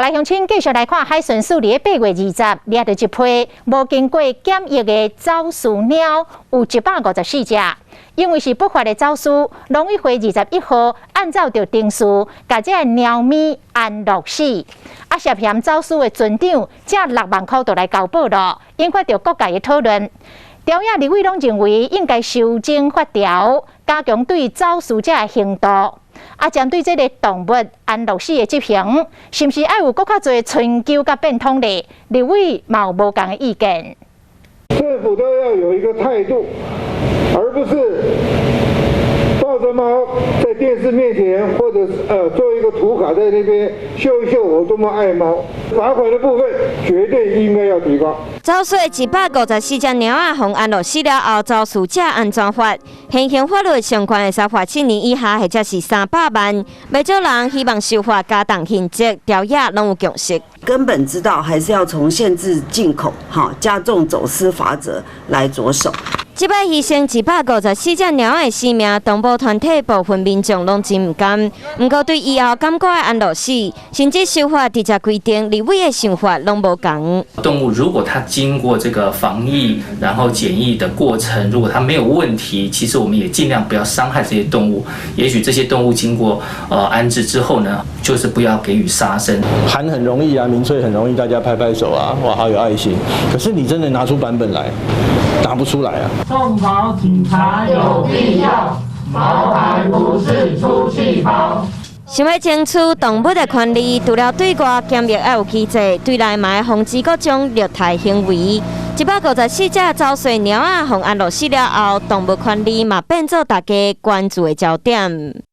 来乡亲继续来看海巡署伫8月20日抓到一批无经过检疫的走私鸟，有154只。因为是不法的走私，农委会21号按照着定数，把这鸟咪安乐死。涉嫌走私的船长借6万块就来交保了，引发着各界的讨论。调查立委拢认为应该修正法条，加强对走私者的刑度。针对这个动物安乐死的执行，是不是要有更较多寻求甲变通呢？立委嘛有无同的意见。政府都要有一个态度，而不是抱着猫在电视面前，或者做一个图卡在那边秀一秀我多么爱猫。罚款的部分绝对应该要提高。走私154只鸟仔，互安乐死了后，走私者安怎罚？现行法律相关会使罚7年以下，或者是300万。不少人希望修法加重刑责，调查拢有共识。根本之道还是要从限制进口、加重走私法则来着手。这摆牺牲154只鸟的性命，动保团体部分民众拢真唔甘。不过对以后感觉的安乐死，甚至修法直接规定，立委的想法拢无同。动物如果它经过这个防疫然后检疫的过程，如果它没有问题，其实我们也尽量不要伤害这些动物。也许这些动物经过安置之后呢，就是不要给予杀生。喊很容易啊，民粹很容易，大家拍拍手啊，哇，好有爱心。可是你真的拿出版本来，拿不出来啊。动保警察有必要，毛还不是出气包。想要争取动物的权利，除了对外检疫要有机制，对内嘛要防止各种虐待行为。154只走私鸟仔，互安乐死了后，动物权利嘛变做大家关注的焦点。